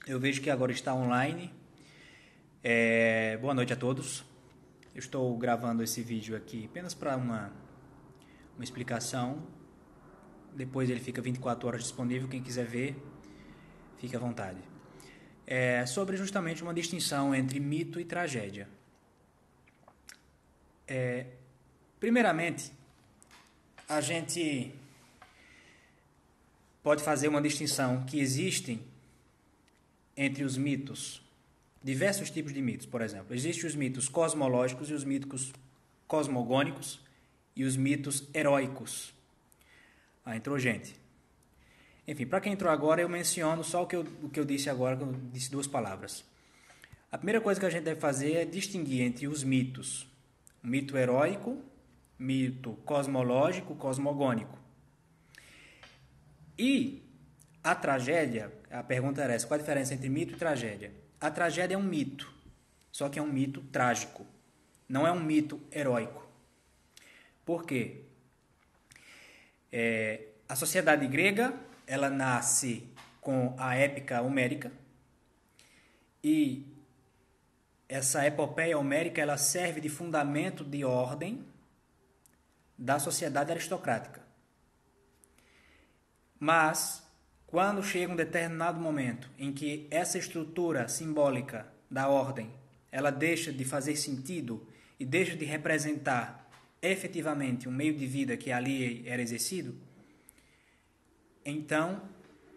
Eu vejo que agora está online. Boa noite a todos. Eu estou gravando esse vídeo aqui apenas para uma explicação. Depois ele fica 24 horas disponível. Quem quiser ver, fique à vontade. Sobre justamente uma distinção entre mito e tragédia. Primeiramente, a gente pode fazer uma distinção que existem entre os mitos, diversos tipos de mitos, por exemplo. Existem os mitos cosmológicos e os mitos cosmogônicos e os mitos heróicos. Entrou gente. Enfim, para quem entrou agora, eu menciono só o que eu disse agora, que eu disse duas palavras. A primeira coisa que a gente deve fazer é distinguir entre os mitos. O mito heróico, mito cosmológico, cosmogônico. E a tragédia, a pergunta era essa, qual a diferença entre mito e tragédia? A tragédia é um mito, só que é um mito trágico, não é um mito heróico. Por quê? A sociedade grega, ela nasce com a épica homérica, e essa epopeia homérica ela serve de fundamento de ordem da sociedade aristocrática. Mas, quando chega um determinado momento em que essa estrutura simbólica da ordem ela deixa de fazer sentido e deixa de representar efetivamente um meio de vida que ali era exercido, então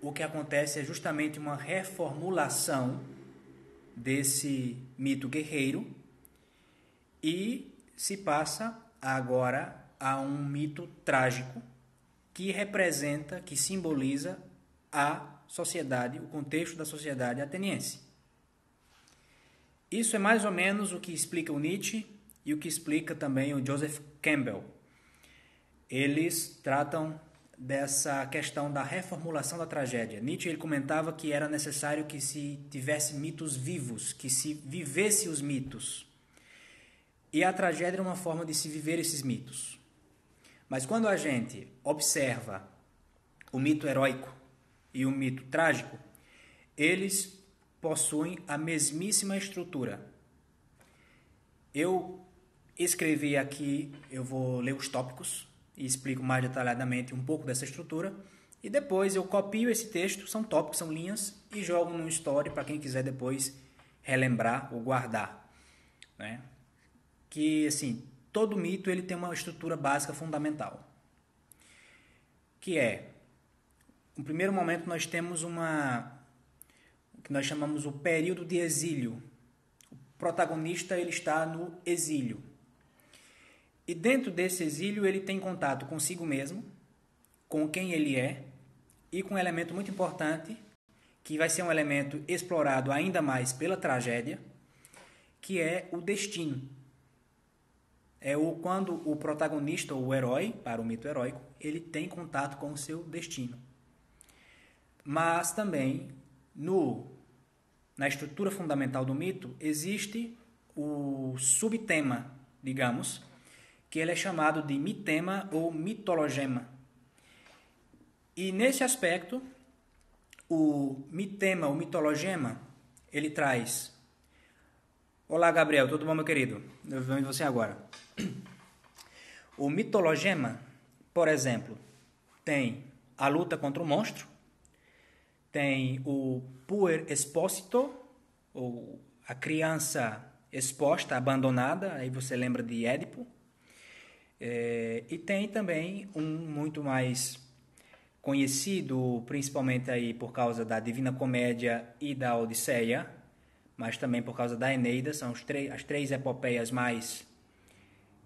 o que acontece é justamente uma reformulação desse mito guerreiro e se passa agora a um mito trágico que representa, que simboliza a sociedade, o contexto da sociedade ateniense. Isso é mais ou menos o que explica o Nietzsche e o que explica também o Joseph Campbell. Eles tratam dessa questão da reformulação da tragédia. Nietzsche ele comentava que era necessário que se tivesse mitos vivos, que se vivesse os mitos. E a tragédia era uma forma de se viver esses mitos. Mas quando a gente observa o mito heróico e o mito trágico, eles possuem a mesmíssima estrutura. Eu escrevi aqui, eu vou ler os tópicos e explico mais detalhadamente um pouco dessa estrutura, e depois eu copio esse texto, são tópicos, são linhas, e jogo num story para quem quiser depois relembrar ou guardar, né? Que, assim, todo mito ele tem uma estrutura básica fundamental, que é, no primeiro momento nós temos o que nós chamamos o período de exílio. O protagonista ele está no exílio. E dentro desse exílio ele tem contato consigo mesmo, com quem ele é, e com um elemento muito importante, que vai ser um elemento explorado ainda mais pela tragédia, que é o destino. Quando o protagonista, ou o herói, para o mito heróico, ele tem contato com o seu destino. Mas também, na estrutura fundamental do mito, existe o subtema, digamos, que ele é chamado de mitema ou mitologema. E nesse aspecto, o mitema ou mitologema, ele traz... Olá, Gabriel, tudo bom, meu querido? Eu venho em você agora. O mitologema, por exemplo, tem a luta contra o monstro, tem o puer exposito, ou a criança exposta, abandonada, aí você lembra de Édipo, e tem também um muito mais conhecido, principalmente aí por causa da Divina Comédia e da Odisseia, mas também por causa da Eneida, são as três epopeias mais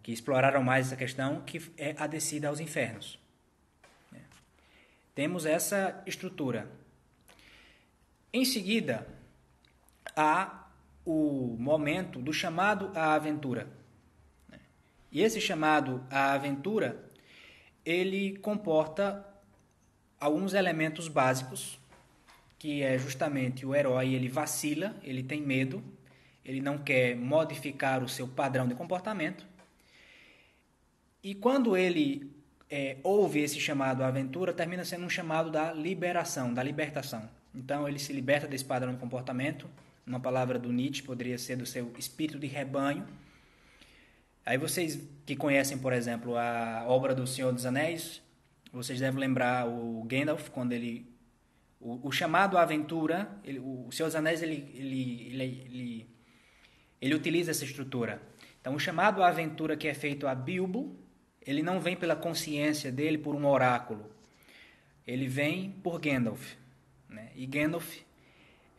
que exploraram mais essa questão, que é a descida aos infernos. Temos essa estrutura. Em seguida, há o momento do chamado à aventura. E esse chamado à aventura, ele comporta alguns elementos básicos, que é justamente o herói, ele vacila, ele tem medo, ele não quer modificar o seu padrão de comportamento. E quando ele ouve esse chamado à aventura, termina sendo um chamado da liberação, da libertação. Então ele se liberta desse padrão de comportamento. Uma palavra do Nietzsche poderia ser do seu espírito de rebanho. Aí vocês que conhecem, por exemplo, a obra do Senhor dos Anéis, vocês devem lembrar o Gandalf, quando ele... O chamado à aventura, o Senhor dos Anéis, ele utiliza essa estrutura. Então, o chamado à aventura que é feito a Bilbo, ele não vem pela consciência dele, por um oráculo. Ele vem por Gandalf, né? E Gandalf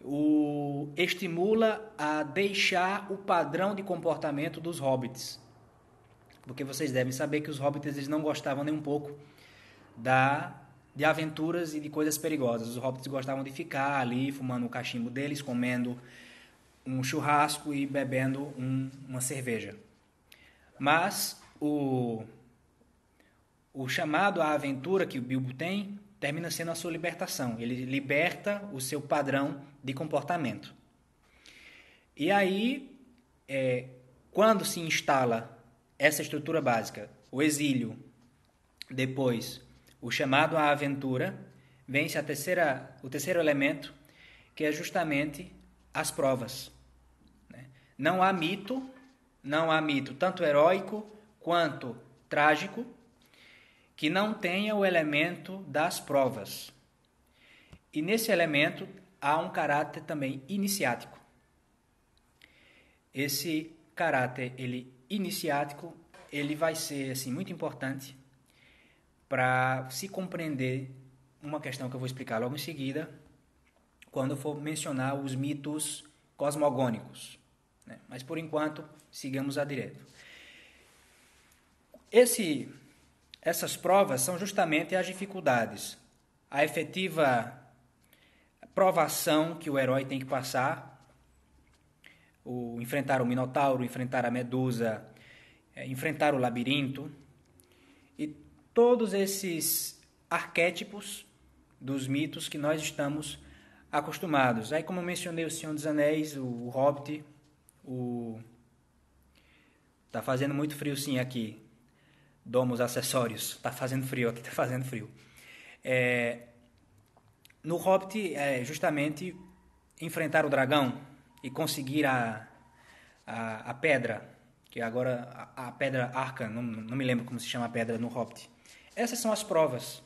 o estimula a deixar o padrão de comportamento dos hobbits. Porque vocês devem saber que os hobbits eles não gostavam nem um pouco de aventuras e de coisas perigosas. Os hobbits gostavam de ficar ali, fumando o cachimbo deles, comendo um churrasco e bebendo uma cerveja. Mas o chamado à aventura que o Bilbo tem termina sendo a sua libertação. Ele liberta o seu padrão de comportamento. E aí, quando se instala essa estrutura básica, o exílio, depois o chamado à aventura, vem-se o terceiro elemento, que é justamente as provas. Não há mito tanto heróico quanto trágico, que não tenha o elemento das provas. E nesse elemento há um caráter também iniciático. Esse caráter iniciático, ele vai ser assim, muito importante para se compreender uma questão que eu vou explicar logo em seguida, quando eu for mencionar os mitos cosmogônicos, né? Mas, por enquanto, sigamos adiante. Essas provas são justamente as dificuldades, a efetiva provação que o herói tem que passar, enfrentar o Minotauro, enfrentar a Medusa, enfrentar o labirinto, e todos esses arquétipos dos mitos que nós estamos acostumados. Aí, como eu mencionei, o Senhor dos Anéis, o Hobbit, Tá fazendo muito frio sim aqui. Domos acessórios. Tá fazendo frio aqui, tá fazendo frio. No Hobbit, justamente enfrentar o dragão e conseguir a pedra, que agora a pedra arca, não me lembro como se chama a pedra no Hobbit. Essas são as provas.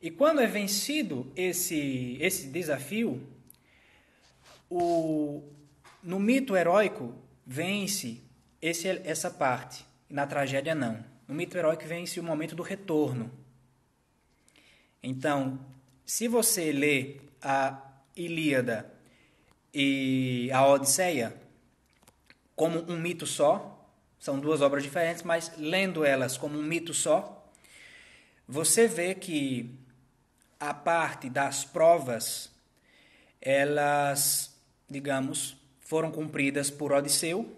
E quando é vencido esse desafio, no mito heróico vence essa parte, na tragédia não. No mito heróico vence o momento do retorno. Então, se você lê a Ilíada e a Odisseia como um mito só, são duas obras diferentes, mas lendo elas como um mito só, você vê que a parte das provas, elas, digamos, foram cumpridas por Odisseu,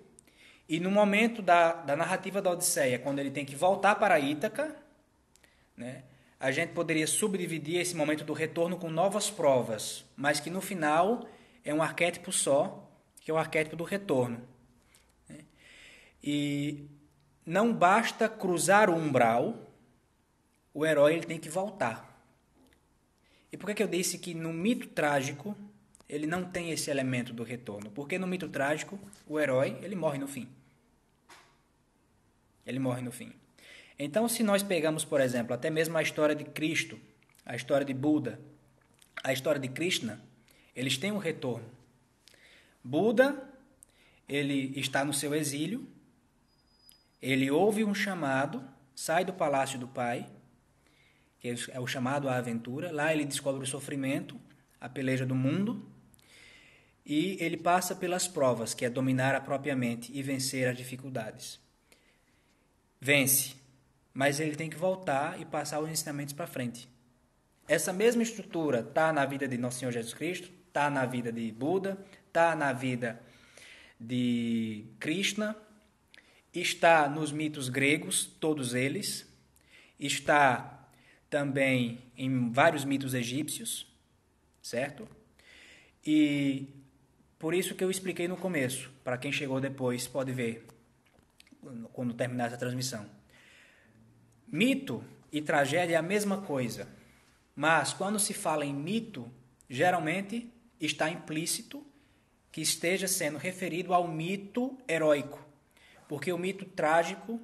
e no momento da narrativa da Odisseia, quando ele tem que voltar para Ítaca, né, a gente poderia subdividir esse momento do retorno com novas provas, mas que no final é um arquétipo só, que é o arquétipo do retorno. E não basta cruzar o umbral, o herói ele tem que voltar. E por que eu disse que no mito trágico ele não tem esse elemento do retorno? Porque no mito trágico o herói ele morre no fim. Ele morre no fim. Então, se nós pegamos, por exemplo, até mesmo a história de Cristo, a história de Buda, a história de Krishna, eles têm um retorno. Buda, ele está no seu exílio, ele ouve um chamado, sai do palácio do pai, que é o chamado à aventura, lá ele descobre o sofrimento, a peleja do mundo, e ele passa pelas provas, que é dominar a própria mente e vencer as dificuldades. Vence, mas ele tem que voltar e passar os ensinamentos para frente. Essa mesma estrutura está na vida de Nosso Senhor Jesus Cristo, está na vida de Buda, está na vida de Krishna, está nos mitos gregos, todos eles, está também em vários mitos egípcios, certo? E por isso que eu expliquei no começo, para quem chegou depois pode ver, quando terminar essa transmissão. Mito e tragédia é a mesma coisa, mas quando se fala em mito, geralmente está implícito que esteja sendo referido ao mito heróico, porque o mito trágico,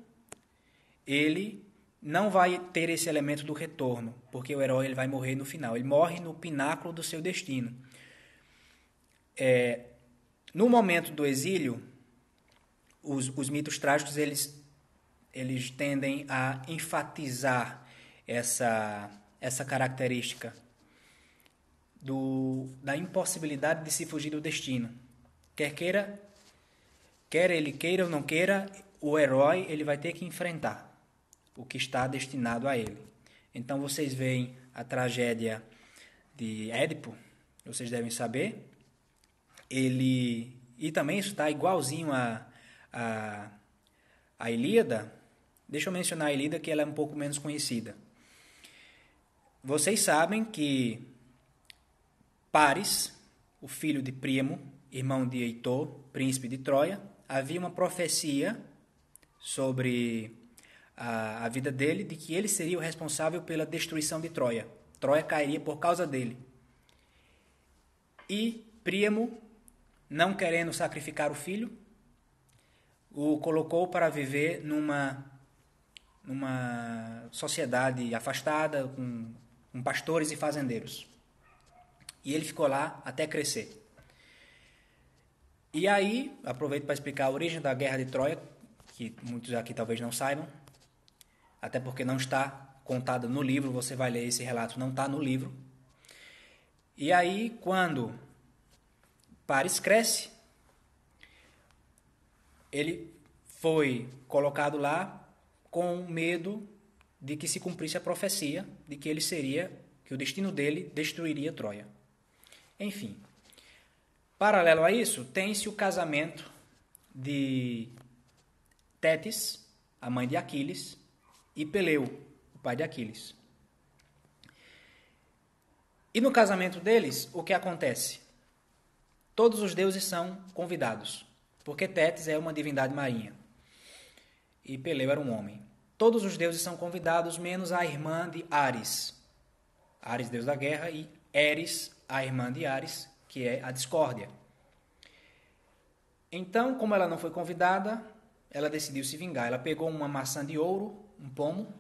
ele não vai ter esse elemento do retorno, porque o herói ele vai morrer no final, ele morre no pináculo do seu destino. No momento do exílio, os mitos trágicos eles tendem a enfatizar essa característica da impossibilidade de se fugir do destino. Quer ele queira ou não queira, o herói ele vai ter que enfrentar o que está destinado a ele. Então vocês veem a tragédia de Édipo, vocês devem saber, e também isso está igualzinho a Ilíada. Deixa eu mencionar a Ilíada, que ela é um pouco menos conhecida. Vocês sabem que Paris, o filho de Príamo, irmão de Heitor, príncipe de Troia, havia uma profecia sobre a vida dele, de que ele seria o responsável pela destruição de Troia. Troia cairia por causa dele. E Príamo, não querendo sacrificar o filho, o colocou para viver numa sociedade afastada, com pastores e fazendeiros. E ele ficou lá até crescer. E aí, aproveito para explicar a origem da Guerra de Troia, que muitos aqui talvez não saibam, até porque não está contada no livro, você vai ler esse relato, não está no livro. E aí, quando Paris cresce, ele foi colocado lá com medo de que se cumprisse a profecia de que que o destino dele destruiria Troia. Enfim, paralelo a isso, tem-se o casamento de Tétis, a mãe de Aquiles, e Peleu, o pai de Aquiles. E no casamento deles, o que acontece? Todos os deuses são convidados, porque Tétis é uma divindade marinha e Peleu era um homem. Todos os deuses são convidados, menos a irmã de Ares. Ares, deus da guerra, e Eris, a irmã de Ares, que é a discórdia. Então, como ela não foi convidada, ela decidiu se vingar. Ela pegou uma maçã de ouro, um pomo,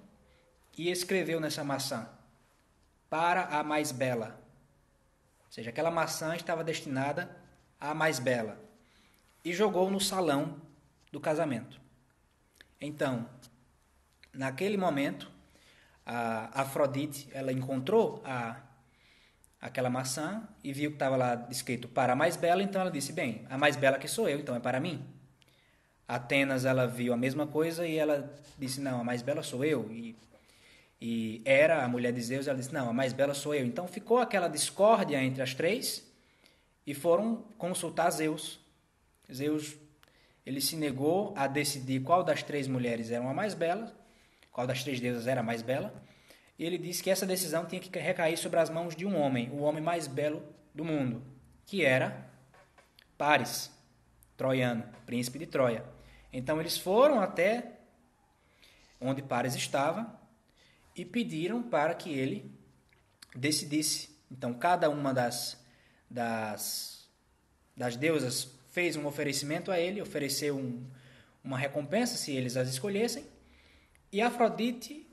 e escreveu nessa maçã: para a mais bela. Ou seja, aquela maçã estava destinada à mais bela. E jogou no salão do casamento. Então, naquele momento, a Afrodite, ela encontrou aquela maçã e viu que estava lá escrito para a mais bela, então ela disse: bem, a mais bela que sou eu, então é para mim. Atenas, ela viu a mesma coisa e ela disse: não, a mais bela sou eu. E Hera, a mulher de Zeus, ela disse: não, a mais bela sou eu. Então ficou aquela discórdia entre as três e foram consultar Zeus. Zeus, ele se negou a decidir qual das três mulheres era a mais bela, qual das três deusas era a mais bela. E ele disse que essa decisão tinha que recair sobre as mãos de um homem, o homem mais belo do mundo, que era Paris, troiano, príncipe de Troia. Então eles foram até onde Paris estava e pediram para que ele decidisse. Então cada uma das deusas fez um oferecimento a ele, ofereceu uma recompensa se eles as escolhessem, e Afrodite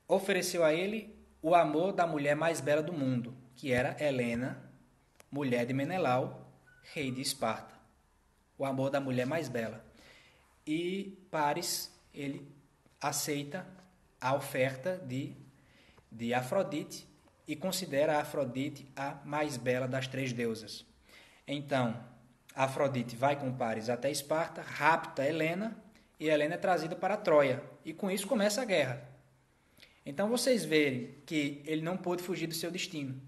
ofereceu a ele o amor da mulher mais bela do mundo, que era Helena, mulher de Menelau, rei de Esparta. O amor da mulher mais bela. E Paris, ele aceita a oferta de Afrodite e considera a Afrodite a mais bela das três deusas. Então, Afrodite vai com Paris até Esparta, rapta Helena, e Helena é trazida para Troia. E com isso começa a guerra. Então vocês veem que ele não pôde fugir do seu destino.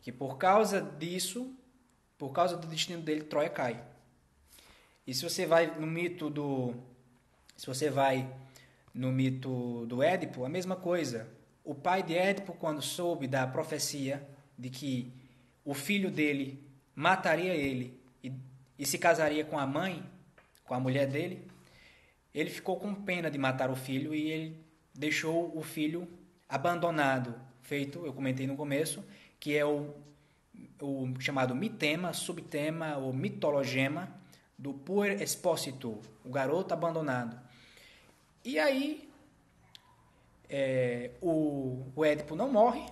Que por causa disso, por causa do destino dele, Troia cai. E se você vai no mito do Édipo, a mesma coisa. O pai de Édipo, quando soube da profecia de que o filho dele mataria ele e se casaria com a mãe, com a mulher dele, ele ficou com pena de matar o filho e ele deixou o filho abandonado, feito, eu comentei no começo, que é o chamado mitema, subtema ou mitologema do puer expósito, o garoto abandonado. E aí o Édipo não morre,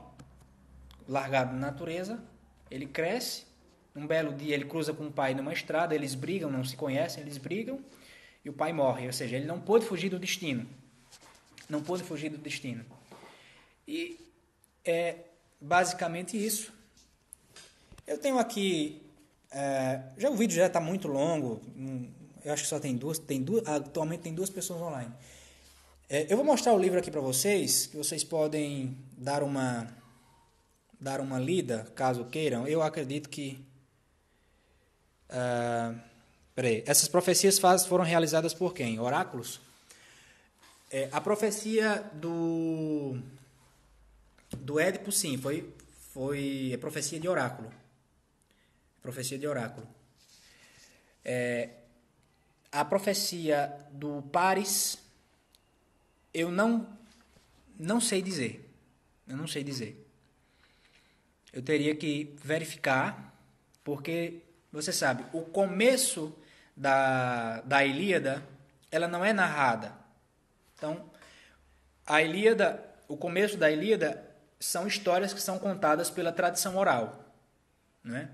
largado na natureza, ele cresce, um belo dia ele cruza com o pai numa estrada, eles brigam, não se conhecem, eles brigam, e o pai morre, ou seja, ele não pôde fugir do destino. Não pôde fugir do destino. E é basicamente isso. Eu tenho aqui, o vídeo já está muito longo, eu acho que só tem duas, atualmente tem 2 pessoas online. Eu vou mostrar o livro aqui para vocês, que vocês podem dar uma lida, caso queiram. Eu acredito que... essas profecias foram realizadas por quem? Oráculos? A profecia do Édipo, sim, foi profecia de oráculo. Profecia de oráculo. A profecia do Paris, eu não sei dizer. Eu não sei dizer. Eu teria que verificar, porque, você sabe, o começo da Ilíada, ela não é narrada. Então, o começo da Ilíada são histórias que são contadas pela tradição oral, né?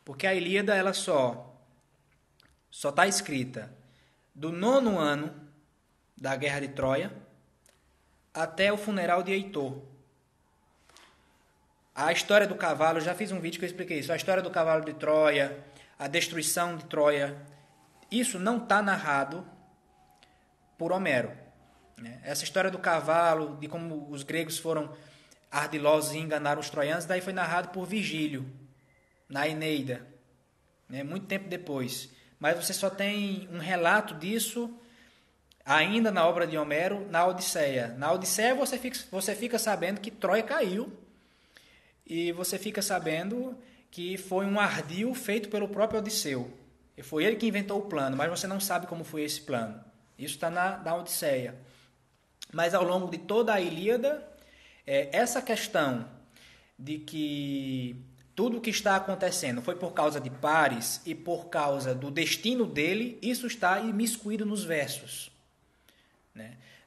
Porque a Ilíada ela só está escrita do 9º ano da Guerra de Troia até o funeral de Heitor. A história do cavalo, eu já fiz um vídeo que eu expliquei isso. A história do cavalo de Troia, a destruição de Troia, isso não está narrado por Homero. Essa história do cavalo, de como os gregos foram ardilosos e enganaram os troianos, daí foi narrado por Virgílio, na Eneida, muito tempo depois. Mas você só tem um relato disso ainda na obra de Homero, na Odisseia. Na Odisseia você fica sabendo que Troia caiu, e você fica sabendo que foi um ardil feito pelo próprio Odisseu. E foi ele que inventou o plano, mas você não sabe como foi esse plano. Isso está na Odisseia. Mas ao longo de toda a Ilíada, essa questão de que tudo o que está acontecendo foi por causa de Paris e por causa do destino dele, isso está imiscuído nos versos.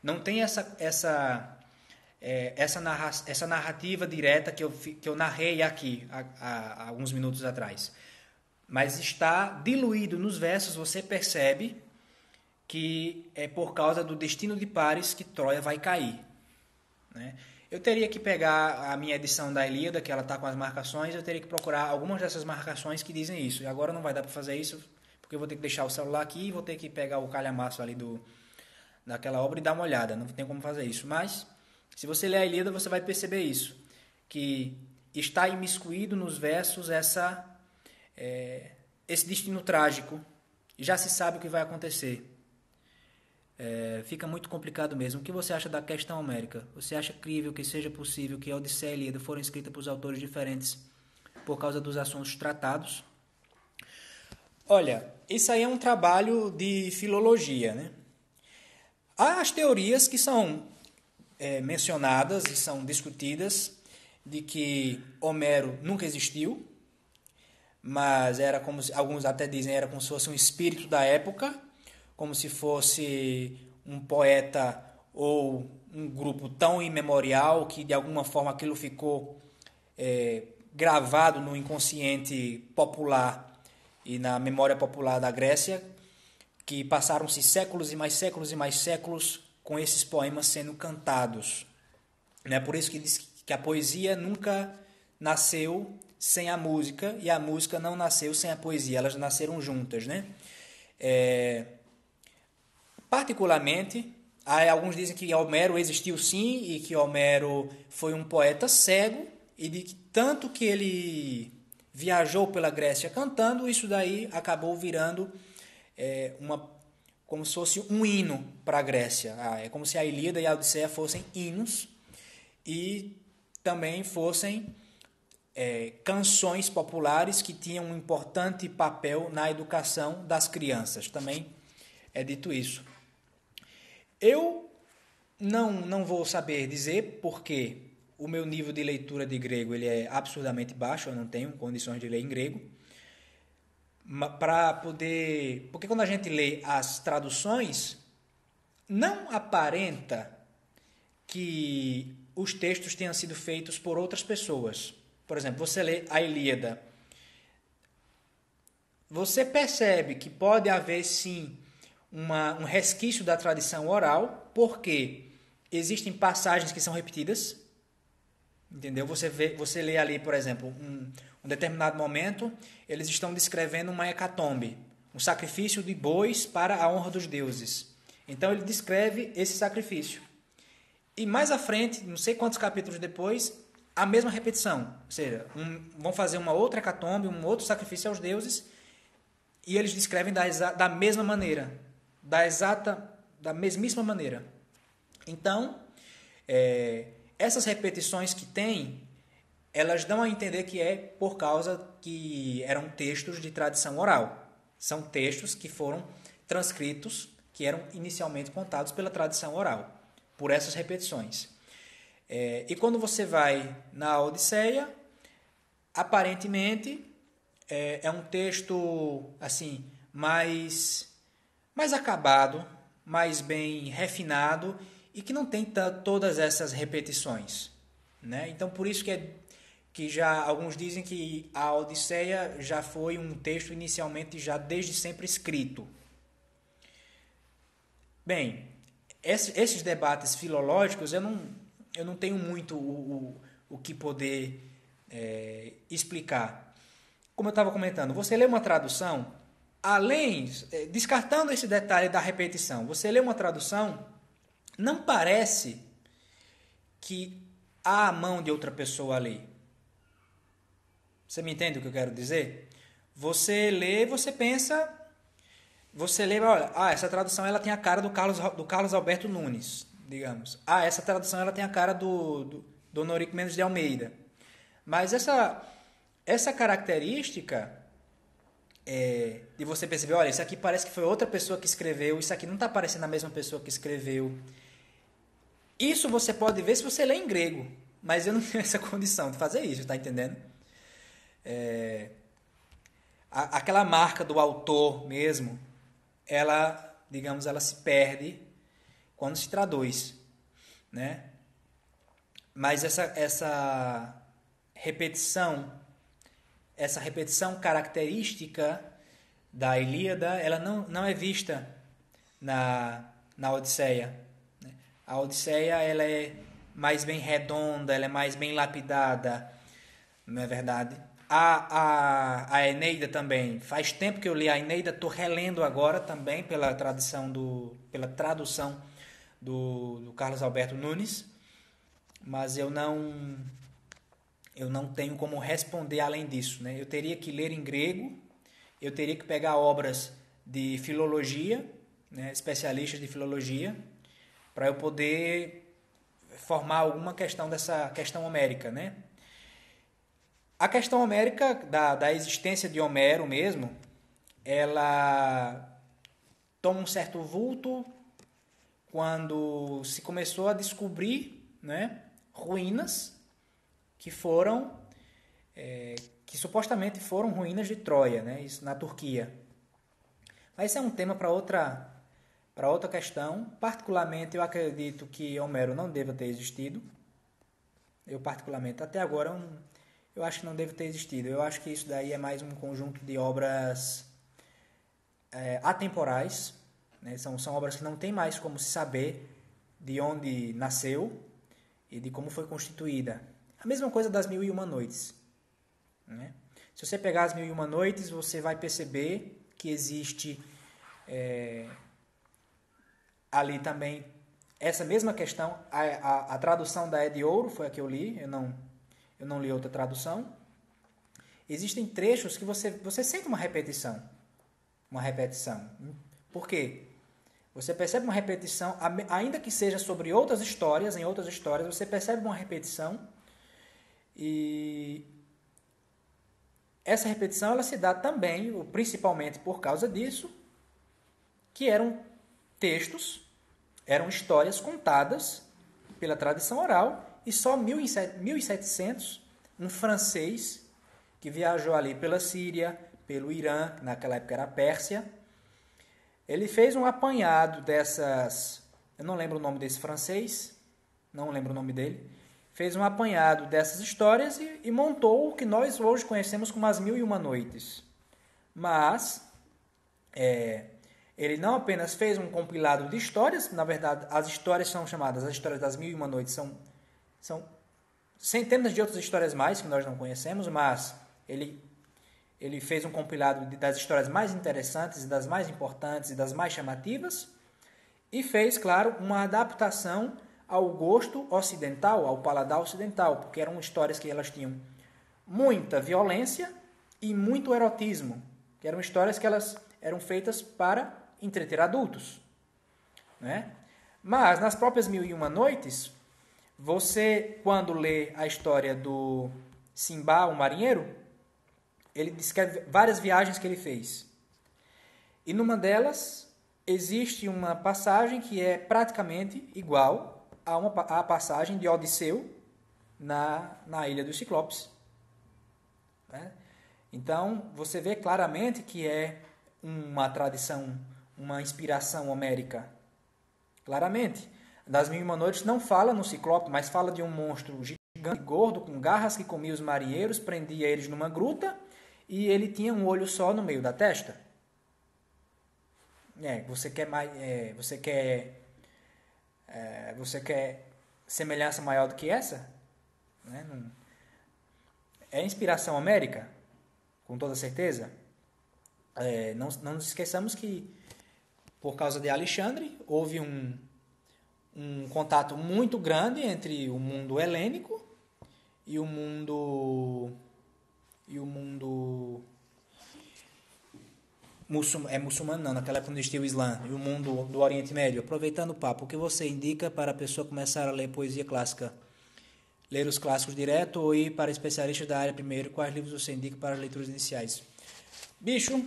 Não tem essa narrativa direta que eu narrei aqui há alguns minutos atrás. Mas está diluído nos versos, você percebe que é por causa do destino de Paris que Troia vai cair. Eu teria que pegar a minha edição da Ilíada, que ela está com as marcações, eu teria que procurar algumas dessas marcações que dizem isso. E agora não vai dar para fazer isso, porque eu vou ter que deixar o celular aqui e vou ter que pegar o calhamaço ali daquela obra e dar uma olhada. Não tem como fazer isso. Mas, se você ler a Ilíada, você vai perceber isso. Que está imiscuído nos versos esse destino trágico. E já se sabe o que vai acontecer. Fica muito complicado mesmo. O que você acha da questão homérica? Você acha crível que seja possível que a Odisseia e a Ilíada foram escritas por autores diferentes por causa dos assuntos tratados? Olha, isso aí é um trabalho de filologia, Há as teorias que são mencionadas e são discutidas de que Homero nunca existiu, mas era como alguns até dizem, era como se fosse um espírito da época, como se fosse um poeta ou um grupo tão imemorial que de alguma forma aquilo ficou gravado no inconsciente popular e na memória popular da Grécia, que passaram-se séculos e mais séculos e mais séculos com esses poemas sendo cantados. Por isso que diz que a poesia nunca nasceu sem a música e a música não nasceu sem a poesia, elas nasceram juntas. Particularmente, alguns dizem que Homero existiu sim e que Homero foi um poeta cego e de que tanto que ele viajou pela Grécia cantando, isso daí acabou virando como se fosse um hino para a Grécia. É como se a Ilíada e a Odisseia fossem hinos e também fossem canções populares que tinham um importante papel na educação das crianças. Também é dito isso. Eu não vou saber dizer porque o meu nível de leitura de grego ele é absurdamente baixo, eu não tenho condições de ler em grego. Para poder... Porque quando a gente lê as traduções, não aparenta que os textos tenham sido feitos por outras pessoas. Por exemplo, você lê a Ilíada. Você percebe que pode haver, sim, um resquício da tradição oral, porque existem passagens que são repetidas. Entendeu? Você lê ali, por exemplo, um determinado momento, eles estão descrevendo uma hecatombe, um sacrifício de bois para a honra dos deuses. Então ele descreve esse sacrifício. E mais à frente, não sei quantos capítulos depois, a mesma repetição. Ou seja, vão fazer uma outra hecatombe, um outro sacrifício aos deuses, e eles descrevem da mesma maneira, da mesmíssima maneira. Então, essas repetições que tem, elas dão a entender que é por causa que eram textos de tradição oral. São textos que foram transcritos, que eram inicialmente contados pela tradição oral, por essas repetições. E quando você vai na Odisseia, aparentemente é um texto assim mais acabado, mais bem refinado e que não tem todas essas repetições, né? Então por isso que já alguns dizem que a Odisseia já foi um texto inicialmente já desde sempre escrito. Bem, esses debates filológicos eu não tenho muito o que poder explicar. Como eu estava comentando, você lê uma tradução, descartando esse detalhe da repetição, você lê uma tradução, não parece que há a mão de outra pessoa ali. Você me entende o que eu quero dizer? Você lê, você pensa... Você lembra, olha, essa tradução ela tem a cara do Carlos Alberto Nunes, digamos. Essa tradução ela tem a cara do Honorico Mendes de Almeida. Mas essa característica de você perceber, olha, isso aqui parece que foi outra pessoa que escreveu, isso aqui não está parecendo a mesma pessoa que escreveu. Isso você pode ver se você lê em grego, mas eu não tenho essa condição de fazer isso, está entendendo? Aquela marca do autor mesmo, ela, digamos, ela se perde quando se traduz, né? Mas essa repetição característica da Ilíada, ela não é vista na Odisseia, né? A Odisseia ela é mais bem redonda, ela é mais bem lapidada, não é verdade? A Eneida também. Faz tempo que eu li a Eneida, estou relendo agora também pela tradução do Carlos Alberto Nunes, mas eu não tenho como responder além disso, né? Eu teria que ler em grego, eu teria que pegar obras de filologia, né, especialistas de filologia, para eu poder formar alguma questão dessa questão homérica, né? A questão homérica, da existência de Homero mesmo, ela toma um certo vulto quando se começou a descobrir, né, ruínas que supostamente foram ruínas de Troia, né, isso na Turquia. Mas isso é um tema para outra questão. Particularmente, eu acredito que Homero não deva ter existido. Eu, particularmente, até agora... Eu acho que não deve ter existido. Eu acho que isso daí é mais um conjunto de obras atemporais, né? São obras que não tem mais como se saber de onde nasceu e de como foi constituída. A mesma coisa das Mil e Uma Noites, né? Se você pegar as Mil e Uma Noites, você vai perceber que existe ali também essa mesma questão. A tradução da É de Ouro foi a que eu li, eu não li outra tradução. Existem trechos que você sente uma repetição. Uma repetição. Por quê? Você percebe uma repetição, ainda que seja sobre outras histórias, em outras histórias, você percebe uma repetição e essa repetição ela se dá também, principalmente por causa disso, que eram textos, eram histórias contadas pela tradição oral e só 1700, um francês que viajou ali pela Síria, pelo Irã, que naquela época era a Pérsia, ele fez um apanhado dessas, eu não lembro o nome desse francês, não lembro o nome dele, fez um apanhado dessas histórias e montou o que nós hoje conhecemos como as Mil e Uma Noites. Mas ele não apenas fez um compilado de histórias, na verdade as histórias são chamadas, as histórias das Mil e Uma Noites são centenas de outras histórias mais que nós não conhecemos, mas ele fez um compilado das histórias mais interessantes, das mais importantes e das mais chamativas, e fez, claro, uma adaptação ao gosto ocidental, ao paladar ocidental, porque eram histórias que elas tinham muita violência e muito erotismo, que eram histórias que elas eram feitas para entreter adultos, né? Mas nas próprias Mil e Uma Noites, você, quando lê a história do Simbá, o marinheiro, ele descreve várias viagens que ele fez. E numa delas, existe uma passagem que é praticamente igual à passagem de Odisseu na Ilha dos Ciclopes, né? Então, você vê claramente que é uma tradição, uma inspiração homérica. Claramente. Das Mil e Uma Noites não fala no Ciclope, mas fala de um monstro gigante, gordo, com garras, que comia os marinheiros, prendia eles numa gruta e ele tinha um olho só no meio da testa. Você quer semelhança maior do que essa? Né? É inspiração homérica, com toda certeza. Não nos esqueçamos que, por causa de Alexandre, houve um contato muito grande entre o mundo helênico e o mundo muçulmano, não, naquela época não existia o Islã, e o mundo do Oriente Médio. Aproveitando o papo, o que você indica para a pessoa começar a ler poesia clássica? Ler os clássicos direto ou ir para especialistas da área primeiro? Quais livros você indica para leituras iniciais? Bicho,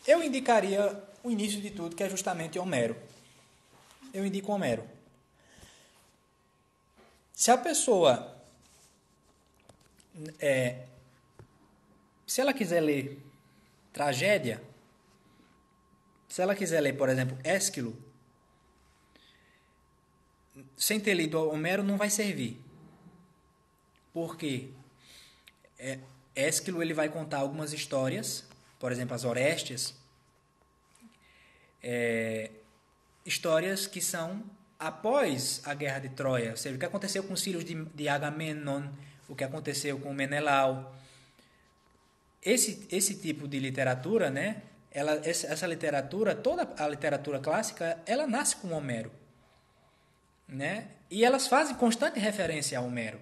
eu indicaria o início de tudo, que é justamente Homero. Eu indico Homero. Se a pessoa se ela quiser ler tragédia, se ela quiser ler, por exemplo, Ésquilo, sem ter lido Homero não vai servir. Por quê? Ésquilo ele vai contar algumas histórias, por exemplo, as Orestes, histórias que são após a Guerra de Troia, ou seja, o que aconteceu com os filhos de Agamenon, o que aconteceu com Menelau. Esse tipo de literatura, né? Essa literatura, toda a literatura clássica, ela nasce com Homero, né? E elas fazem constante referência a Homero.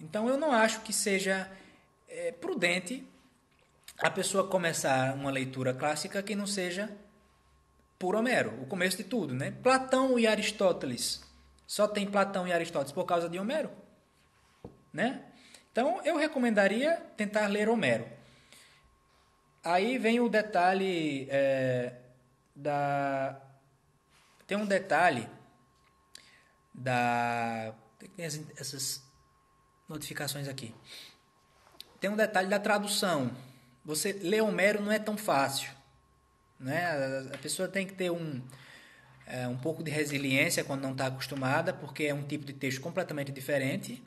Então eu não acho que seja prudente a pessoa começar uma leitura clássica que não seja por Homero, o começo de tudo, né? Platão e Aristóteles. Só tem Platão e Aristóteles por causa de Homero, né? Então eu recomendaria tentar ler Homero. Aí vem o detalhe tem um detalhe tem essas notificações aqui. Tem um detalhe da tradução. Você ler Homero não é tão fácil, né? A pessoa tem que ter um pouco de resiliência quando não está acostumada, porque é um tipo de texto completamente diferente.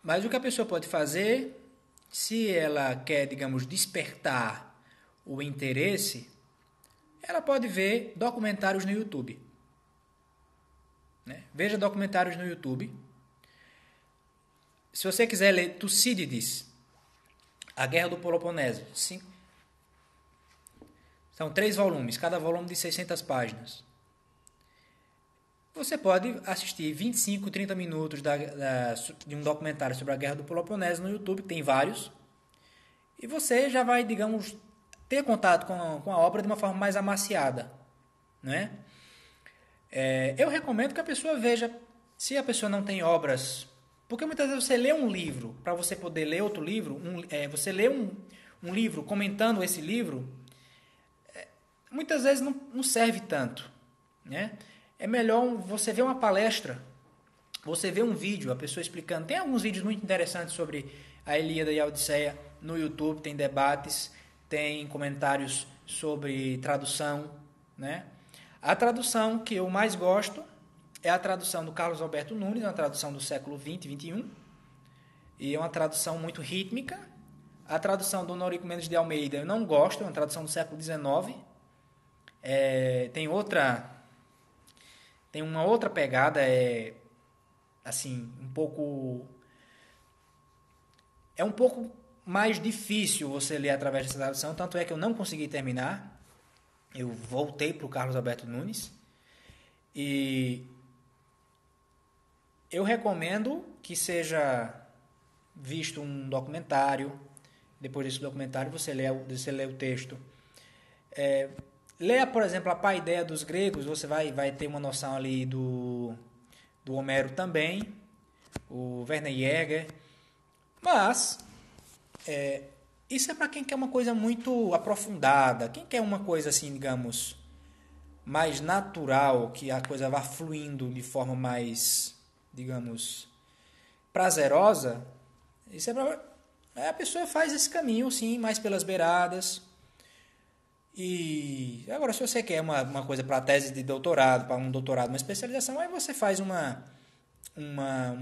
Mas o que a pessoa pode fazer, se ela quer, digamos, despertar o interesse, ela pode ver documentários no YouTube, né? Veja documentários no YouTube. Se você quiser ler Tucídides, A Guerra do Peloponeso, são 3 volumes, cada volume de 600 páginas. Você pode assistir 25, 30 minutos de um documentário sobre a Guerra do Peloponeso no YouTube, tem vários, e você já vai, digamos, ter contato com a obra de uma forma mais amaciada, né? Eu recomendo que a pessoa veja, se a pessoa não tem obras, porque muitas vezes você lê um livro, para você poder ler outro livro, você lê um livro comentando esse livro, muitas vezes não serve tanto, né? É melhor você ver uma palestra, você vê um vídeo, a pessoa explicando. Tem alguns vídeos muito interessantes sobre a Ilíada e a Odisseia no YouTube, tem debates, tem comentários sobre tradução, né? A tradução que eu mais gosto é a tradução do Carlos Alberto Nunes, uma tradução do século XX, XXI, e é uma tradução muito rítmica. A tradução do Noriko Mendes de Almeida eu não gosto, é uma tradução do século XIX. Tem uma outra pegada, assim, um pouco mais difícil você ler através dessa tradução, tanto é que eu não consegui terminar. Eu voltei para o Carlos Alberto Nunes e eu recomendo que seja visto um documentário. Depois desse documentário você lê o texto. Leia, por exemplo, a Paideia dos Gregos, você vai ter uma noção ali do Homero também, o Werner Jäger. Mas isso é para quem quer uma coisa muito aprofundada, quem quer uma coisa assim, digamos, mais natural, que a coisa vá fluindo de forma mais, digamos, prazerosa. Isso é pra, a pessoa faz esse caminho, sim, mais pelas beiradas. E agora, se você quer uma coisa para tese de doutorado, para um doutorado, uma especialização, aí você faz uma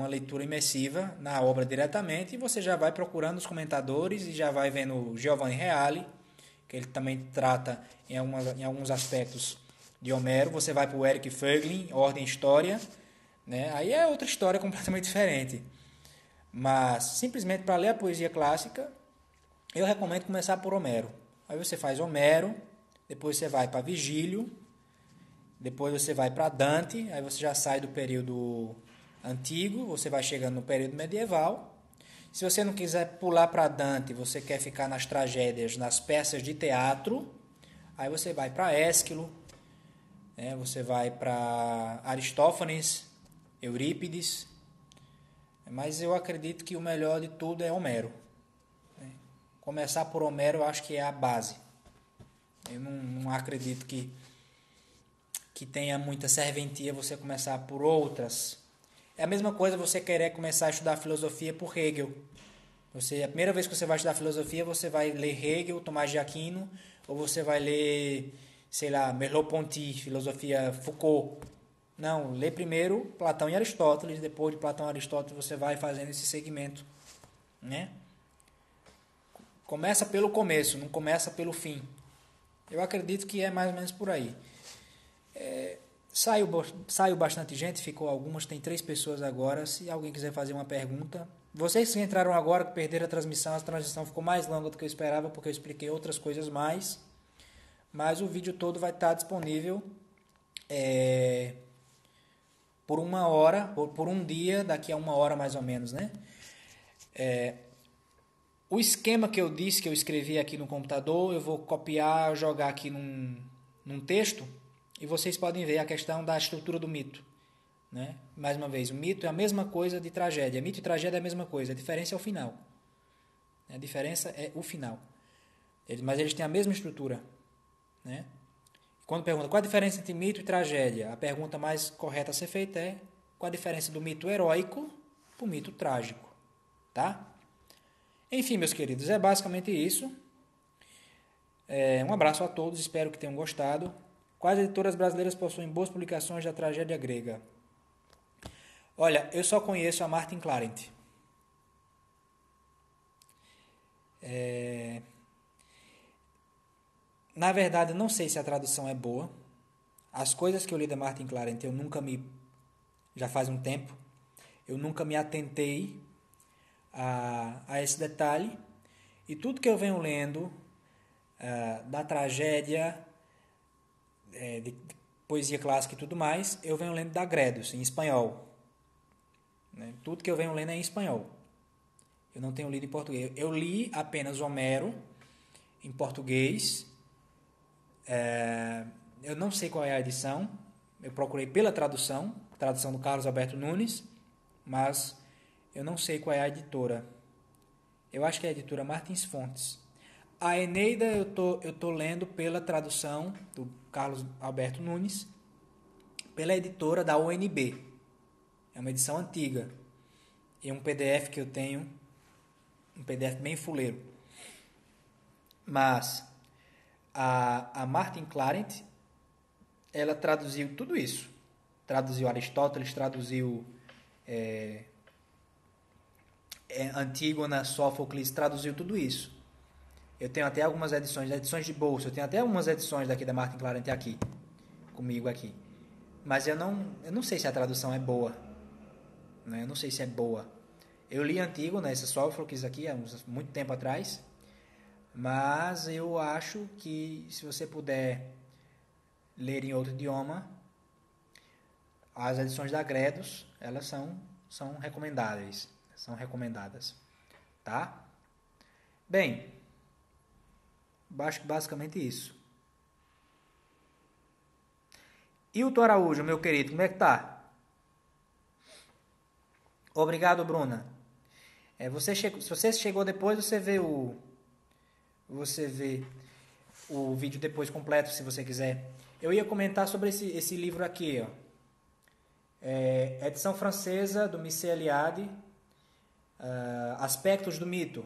leitura imersiva na obra diretamente e você já vai procurando os comentadores e já vai vendo o Giovanni Reale, que ele também trata em alguns aspectos de Homero. Você vai para o Eric Fögling, Ordem e História, né? Aí é outra história completamente diferente. Mas, simplesmente para ler a poesia clássica, eu recomendo começar por Homero. Aí você faz Homero, depois você vai para Virgílio, depois você vai para Dante, aí você já sai do período antigo, você vai chegando no período medieval. Se você não quiser pular para Dante, você quer ficar nas tragédias, nas peças de teatro, aí você vai para Ésquilo, né? Você vai para Aristófanes, Eurípides, mas eu acredito que o melhor de tudo é Homero. Começar por Homero eu acho que é a base. Eu não acredito que tenha muita serventia você começar por outras. É a mesma coisa você querer começar a estudar filosofia por Hegel. A primeira vez que você vai estudar filosofia, você vai ler Hegel, Tomás de Aquino, ou você vai ler, sei lá, Merleau-Ponty, filosofia Foucault. Não, lê primeiro Platão e Aristóteles, depois de Platão e Aristóteles você vai fazendo esse segmento, né? Começa pelo começo, não começa pelo fim. Eu acredito que é mais ou menos por aí. Saiu bastante gente, ficou algumas, tem 3 pessoas agora. Se alguém quiser fazer uma pergunta. Vocês que entraram agora, que perderam a transmissão ficou mais longa do que eu esperava, porque eu expliquei outras coisas mais. Mas o vídeo todo vai estar disponível por 1 hora, por um dia, daqui a 1 hora mais ou menos, né? O esquema que eu disse, que eu escrevi aqui no computador, eu vou copiar, jogar aqui num texto, e vocês podem ver a questão da estrutura do mito, né? Mais uma vez, o mito é a mesma coisa de tragédia. Mito e tragédia é a mesma coisa, a diferença é o final. A diferença é o final. Mas eles têm a mesma estrutura, né? Quando pergunta qual a diferença entre mito e tragédia, a pergunta mais correta a ser feita é qual a diferença do mito heróico para o mito trágico, tá? Enfim, meus queridos, é basicamente isso. Um abraço a todos, espero que tenham gostado. Quais editoras brasileiras possuem boas publicações da tragédia grega? Olha, eu só conheço a Martin Clarent. Na verdade, não sei se a tradução é boa. As coisas que eu li da Martin Clarent, já faz um tempo, eu nunca me atentei a esse detalhe. E tudo que eu venho lendo da tragédia, de poesia clássica e tudo mais, eu venho lendo da Gredos, em espanhol. Né? Tudo que eu venho lendo é em espanhol. Eu não tenho lido em português. Eu li apenas Homero em português. Eu não sei qual é a edição. Eu procurei pela tradução do Carlos Alberto Nunes, mas eu não sei qual é a editora. Eu acho que é a editora Martins Fontes. A Eneida eu tô lendo pela tradução do Carlos Alberto Nunes, pela editora da UNB. É uma edição antiga. E um PDF que eu tenho, um PDF bem fuleiro. Mas a Martin Clarent, ela traduziu tudo isso. Traduziu Aristóteles, traduziu Antígona, Sófocles, traduziu tudo isso. Eu tenho até algumas edições de bolso, eu tenho até algumas edições daqui da Martin Clarent aqui, comigo aqui. Mas eu não sei se a tradução é boa. Né? Eu não sei se é boa. Eu li Antígona, esse Sófocles aqui, há muito tempo atrás. Mas eu acho que se você puder ler em outro idioma, as edições da Gredos, elas são recomendáveis. São recomendadas. Tá? Bem, basicamente isso. E o Hilton Araújo, meu querido, como é que tá? Obrigado, Bruna. Se você chegou depois, você vê o vídeo depois completo, se você quiser. Eu ia comentar sobre esse livro aqui, ó. Edição francesa do Michel Eliade, Aspectos do Mito.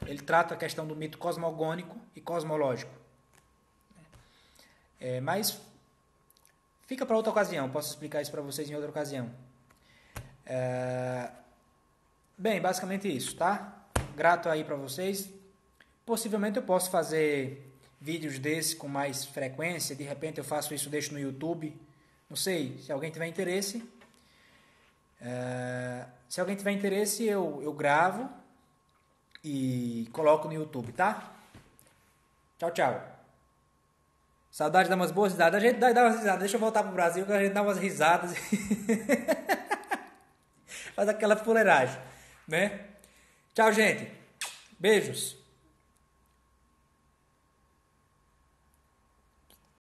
Ele trata a questão do mito cosmogônico e cosmológico. Mas fica para outra ocasião, posso explicar isso para vocês em outra ocasião. Bem, basicamente isso, tá? Grato aí para vocês. Possivelmente eu posso fazer vídeos desses com mais frequência. De repente eu faço isso, deixo no YouTube. Não sei, se alguém tiver interesse. Se alguém tiver interesse, eu gravo e coloco no YouTube, tá? Tchau, tchau. Saudade de dar umas boas risadas. A gente dá umas risadas. Deixa eu voltar pro Brasil que a gente dá umas risadas. Faz aquela fuleiragem, né? Tchau, gente. Beijos.